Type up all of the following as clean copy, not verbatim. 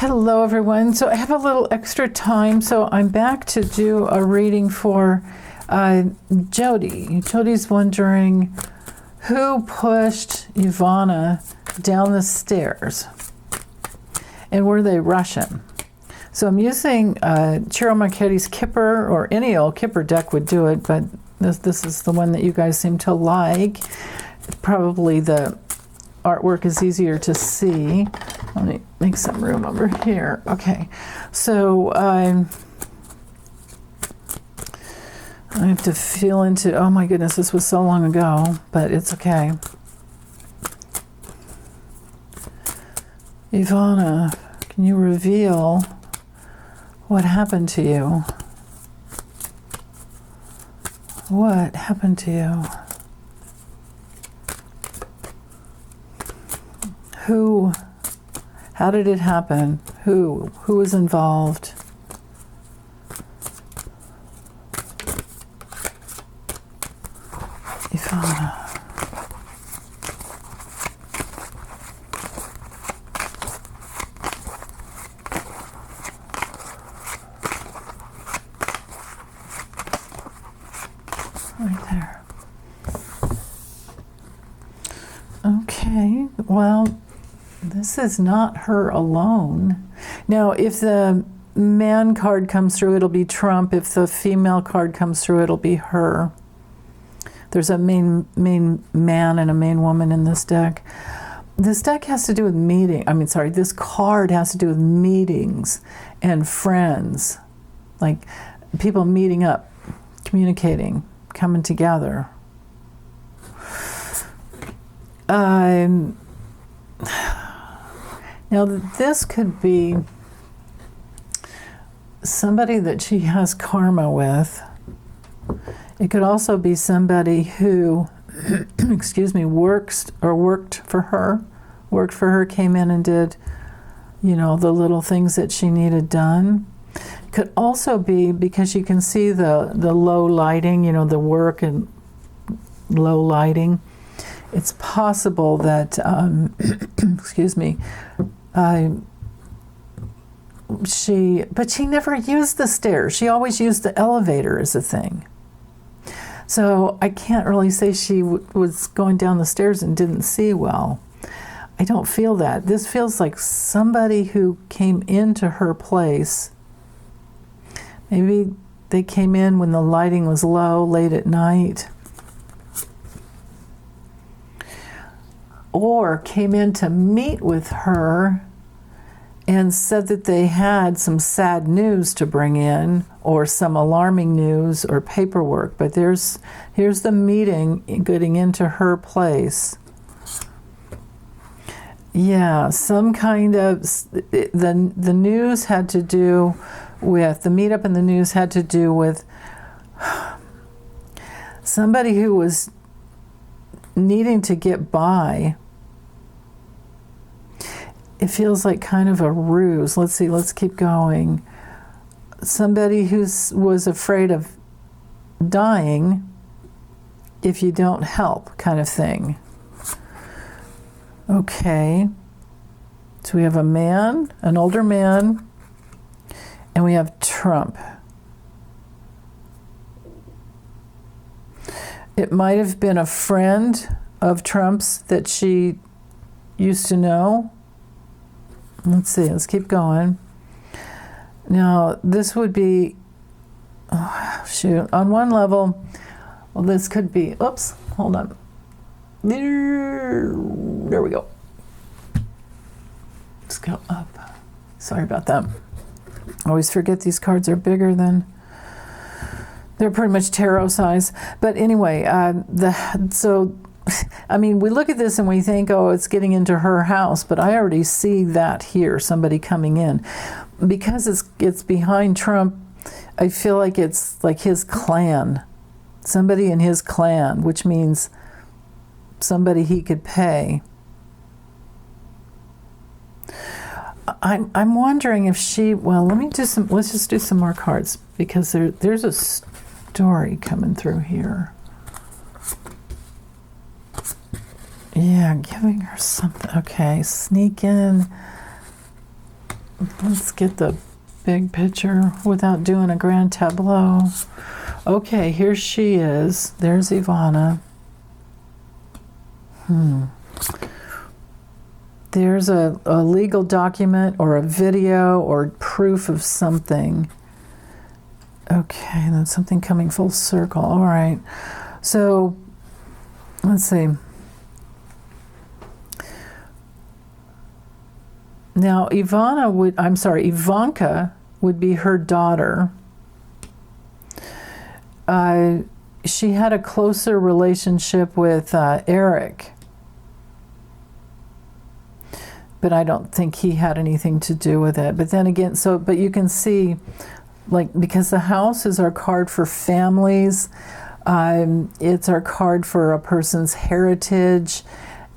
Hello everyone. So I have a little extra time, so I'm back to do a reading for Jody. Jody's wondering who pushed Ivana down the stairs and were they Russian? So I'm using Cheryl Marchetti's Kipper, or any old Kipper deck would do it, but this is the one that you guys seem to like. Probably the artwork is easier to see. Let me make some room over here. Okay, so I have to feel into, oh my goodness, this was so long ago, but it's okay. Ivana, can you reveal what happened to you? What happened to you? Who? How did it happen? Who was involved? Ivana. Right there. Okay, well, this is not her alone. Now, if the man card comes through, it'll be Trump. If the female card comes through, it'll be her. There's a main man and a main woman in this deck. This deck has to do with this card has to do with meetings and friends. Like people meeting up, communicating, coming together. Now, this could be somebody that she has karma with. It could also be somebody who, worked for her, came in and did, the little things that she needed done. It could also be because you can see the low lighting, the work and low lighting. It's possible that, she never used the stairs. She always used the elevator as a thing. So I can't really say she was going down the stairs and didn't see well. I don't feel that. This feels like somebody who came into her place. Maybe they came in when the lighting was low, late at night. Or came in to meet with her and said that they had some sad news to bring in, or some alarming news or paperwork. But here's the meeting getting into her place. Yeah, some kind of, the news had to do with, the meetup in the news had to do with somebody who was needing to get by. It feels like kind of a ruse. Let's see, let's keep going. Somebody who was afraid of dying if you don't help, kind of thing. Okay. So we have a man, an older man, and we have Trump. It might have been a friend of Trump's that she used to know. Let's see, let's keep going. Now, this would be, on one level, well, this could be, oops, hold on. There we go. Let's go up. Sorry about that. I always forget these cards are bigger than, they're pretty much tarot size. But anyway, we look at this and we think, oh, it's getting into her house, but I already see that here, somebody coming in. Because it's behind Trump, I feel like it's like his clan, somebody in his clan, which means somebody he could pay. I'm wondering if she, well, let's just do some more cards, because there's a story coming through here. Yeah, giving her something. Okay, sneak in. let's get the big picture without doing a grand tableau. Okay, here she is. There's Ivana. There's a legal document or a video or proof of something. Okay, that's something coming full circle. All right. So, let's see. Now, Ivanka would be her daughter. She had a closer relationship with Eric. But I don't think he had anything to do with it. But then again, but you can see, like, because the house is our card for families, it's our card for a person's heritage,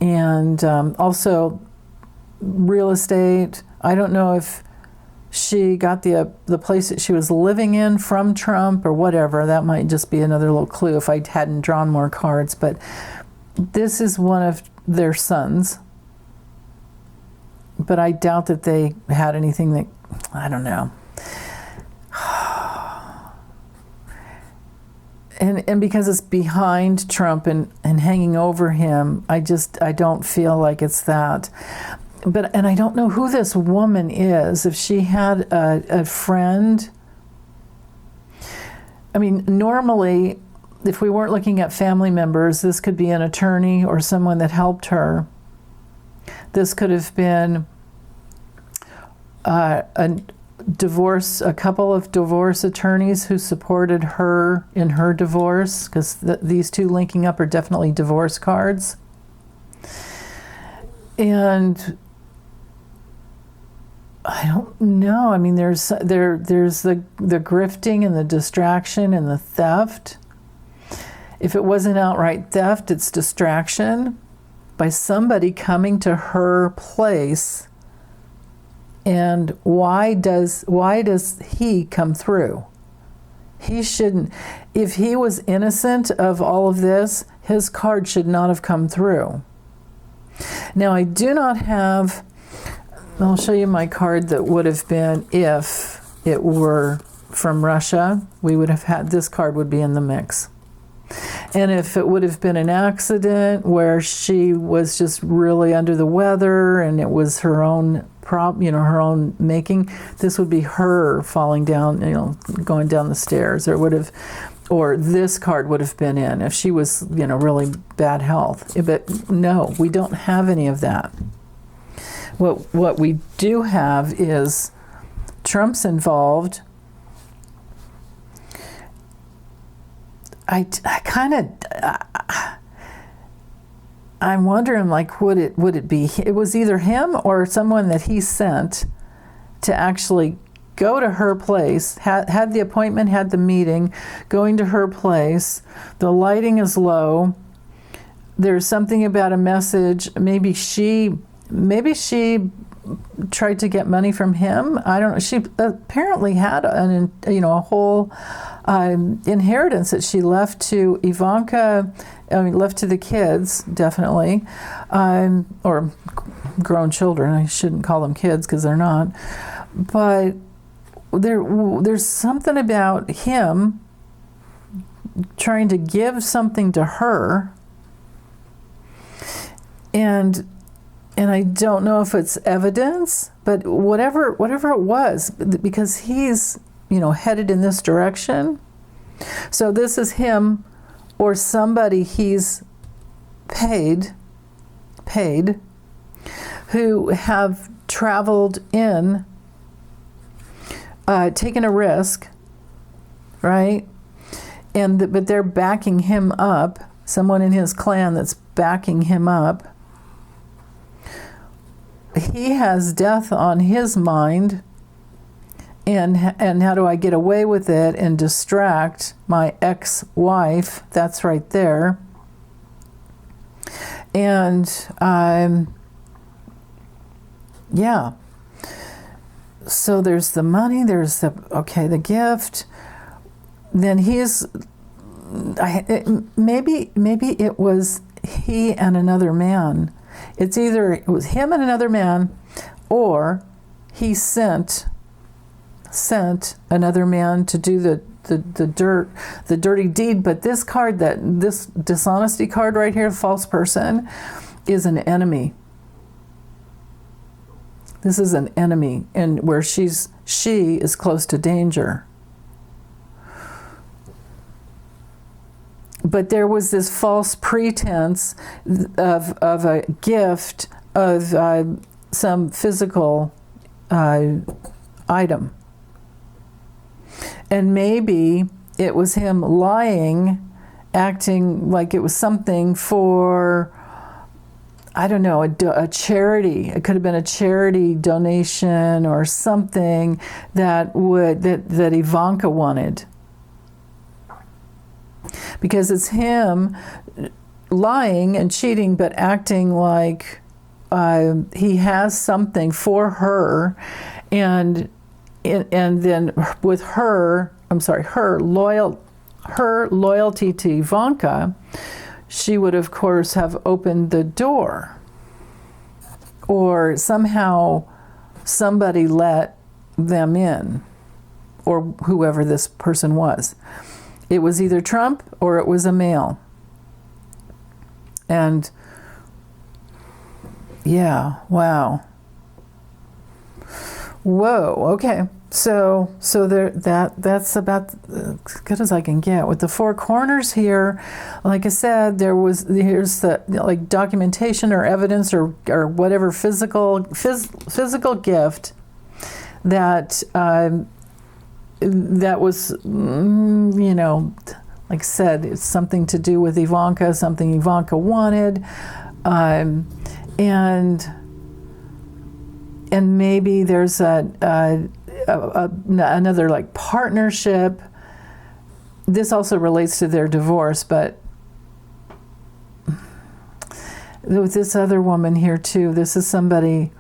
and also real estate. I don't know if she got the place that she was living in from Trump or whatever. That might just be another little clue if I hadn't drawn more cards. But this is one of their sons. But I doubt that they had anything that, I don't know. And because it's behind Trump and hanging over him, I don't feel like it's that. And I don't know who this woman is. If she had a friend. I mean, normally, if we weren't looking at family members, this could be an attorney or someone that helped her. This could have been a couple of divorce attorneys who supported her in her divorce, because these two linking up are definitely divorce cards. And I don't know. I mean, there's the grifting and the distraction and the theft. If it wasn't outright theft, it's distraction by somebody coming to her place. And why does he come through? He shouldn't. If he was innocent of all of this, his card should not have come through. Now, I do not have, I'll show you my card that would have been if it were from Russia. We would have had, this card would be in the mix. And if it would have been an accident where she was just really under the weather and it was her own her own making, this would be her falling down, going down the stairs, or this card would have been in if she was, really bad health. But no, we don't have any of that. What we do have is Trump's involved. I'm wondering, like, would it be? It was either him or someone that he sent to actually go to her place, had the appointment, had the meeting, going to her place. The lighting is low. There's something about a message. Maybe she tried to get money from him. I don't know. She apparently had a whole inheritance that she left to Ivanka. Left to the kids, definitely, or grown children. I shouldn't call them kids because they're not. But there's something about him trying to give something to her, and I don't know if it's evidence, but whatever it was, because he's headed in this direction. So this is him or somebody he's paid who have traveled in, taken a risk, right? But they're backing him up. Someone in his clan that's backing him up. He has death on his mind, and how do I get away with it and distract my ex-wife? That's right there. And so there's the money, there's the gift. Then maybe it was he and another man. It's either it was him and another man, or he sent another man to do the dirty deed. But this card, this dishonesty card right here, false person, is an enemy. This is an enemy, and where she is close to danger. But there was this false pretense of a gift of some physical item. And maybe it was him lying, acting like it was something for, I don't know, a charity. It could have been a charity donation or something that Ivanka wanted. Because it's him lying and cheating, but acting like he has something for her, and then with her loyalty to Ivanka, she would of course have opened the door, or somehow somebody let them in, or whoever this person was. It was either Trump or it was a male. And yeah, wow. Whoa, okay. So there, that's about as good as I can get. With the four corners here, like I said, here's the like documentation or evidence or whatever physical gift that that was, like I said, it's something to do with Ivanka, something Ivanka wanted, and maybe there's another like partnership. This also relates to their divorce, but with this other woman here too, this is somebody,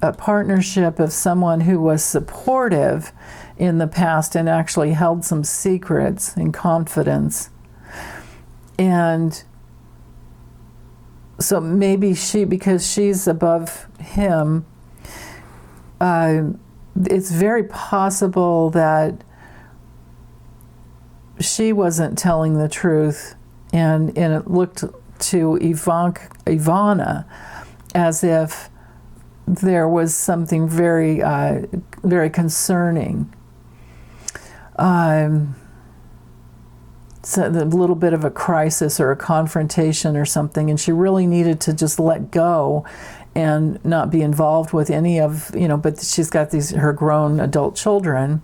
a partnership of someone who was supportive in the past and actually held some secrets in confidence. And so maybe because she's above him, it's very possible that she wasn't telling the truth, and it looked to Ivana as if there was something very, very concerning. So a little bit of a crisis or a confrontation or something, and she really needed to just let go and not be involved with any of, but she's got her grown adult children,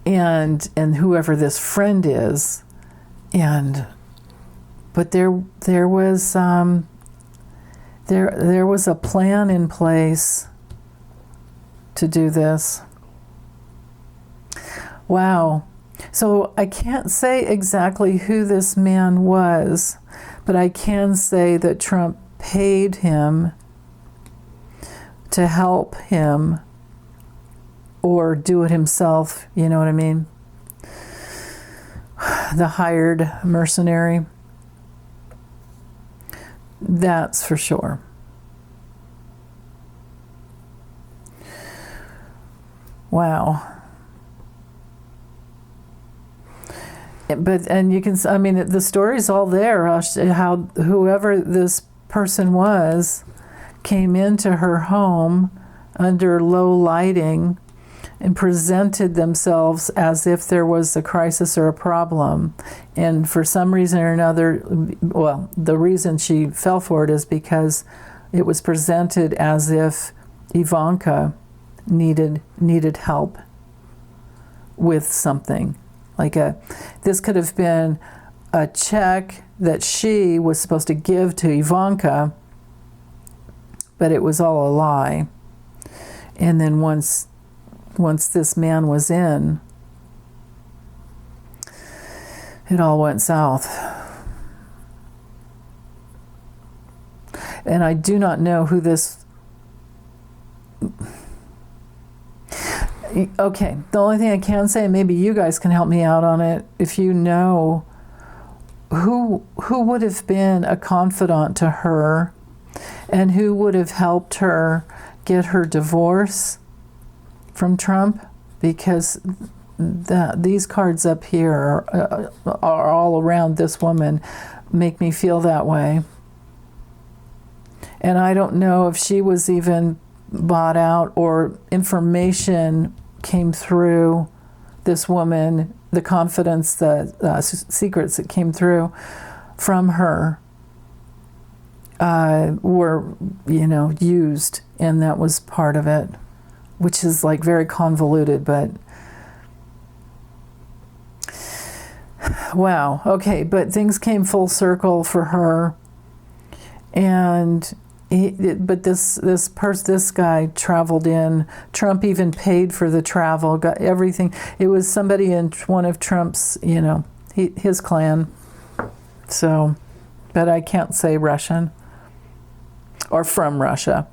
and whoever this friend is, but there was there was a plan in place to do this. Wow. So I can't say exactly who this man was, but I can say that Trump paid him to help him or do it himself, you know what I mean? The hired mercenary. That's for sure. Wow. And you can, the story's all there, how whoever this person was came into her home under low lighting and presented themselves as if there was a crisis or a problem. And for some reason or another, well, the reason she fell for it is because it was presented as if Ivanka needed help with something. This could have been a check that she was supposed to give to Ivanka, but it was all a lie. And then once this man was in, it all went south. And I do not know who this... Okay, the only thing I can say, maybe you guys can help me out on it, if you know who would have been a confidant to her and who would have helped her get her divorce from Trump, because these cards up here are all around this woman, make me feel that way. And I don't know if she was even bought out or information came through this woman, the confidence, the secrets that came through from her were, used, and that was part of it, which is like very convoluted, but wow. Okay, but things came full circle for her, and this guy traveled in. Trump even paid for the travel, got everything. It was somebody in one of Trump's, his clan. So, but I can't say Russian or from Russia.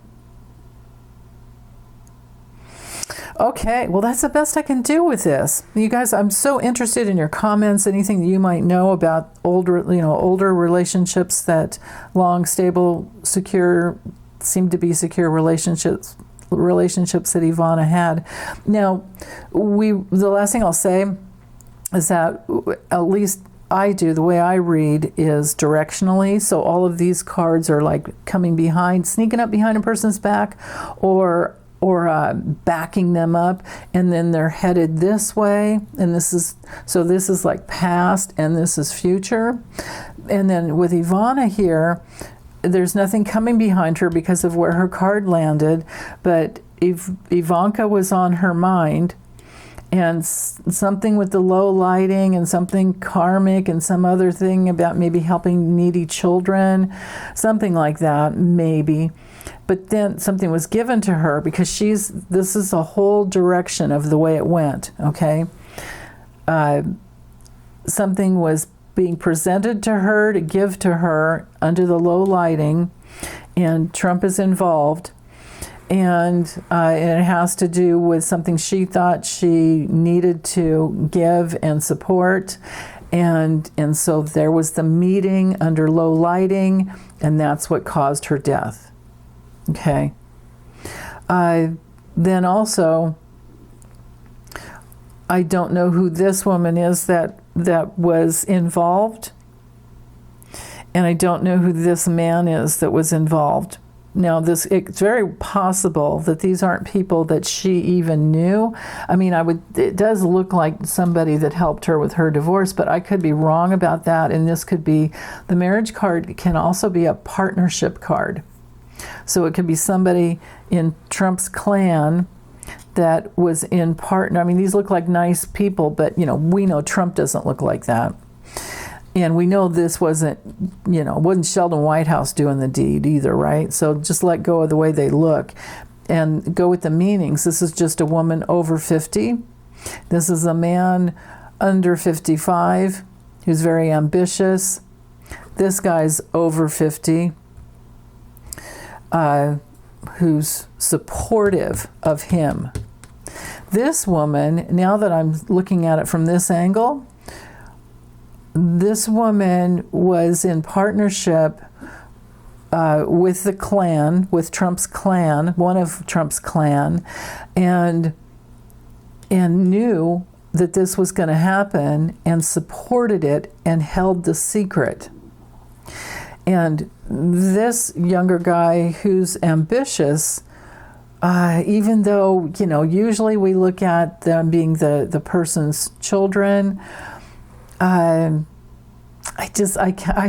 Okay, well, that's the best I can do with this. You guys, I'm so interested in your comments, anything that you might know about older relationships, that long, stable, secure, seem to be secure relationships that Ivana had. Now, the last thing I'll say is that, at least I do, the way I read is directionally. So all of these cards are like coming behind, sneaking up behind a person's back, or backing them up, and then they're headed this way, and this is like past, and this is future. And then with Ivana here, there's nothing coming behind her because of where her card landed, but Ivanka was on her mind, and something with the low lighting, and something karmic, and some other thing about maybe helping needy children, something like that, maybe. But then something was given to her, because this is a whole direction of the way it went, okay? Something was being presented to her to give to her under the low lighting, and Trump is involved. And it has to do with something she thought she needed to give and support. And so there was the meeting under low lighting, and that's what caused her death. Okay. Then also, I don't know who this woman is that was involved, and I don't know who this man is that was involved. Now, it's very possible that these aren't people that she even knew. I mean, it does look like somebody that helped her with her divorce, but I could be wrong about that, and this could be, the marriage card can also be a partnership card. So it could be somebody in Trump's clan that was in partner. I mean, these look like nice people, but, we know Trump doesn't look like that. And we know this wasn't Sheldon Whitehouse doing the deed either, right? So just let go of the way they look and go with the meanings. This is just a woman over 50. This is a man under 55 who's very ambitious. This guy's over 50. Who's supportive of him. This woman, now that I'm looking at it from this angle, this woman was in partnership with the clan, with Trump's clan, one of Trump's clan, and knew that this was going to happen, and supported it and held the secret. And this younger guy who's ambitious, even though, usually we look at them being the person's children, I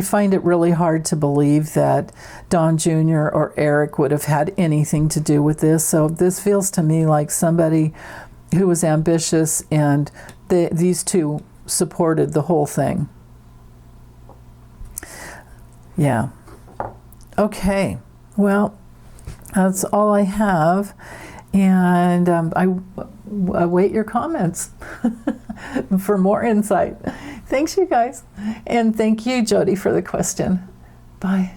find it really hard to believe that Don Jr. or Eric would have had anything to do with this. So this feels to me like somebody who was ambitious, and these two supported the whole thing. Yeah. Okay. Well, that's all I have. And I await your comments for more insight. Thanks, you guys. And thank you, Jody, for the question. Bye.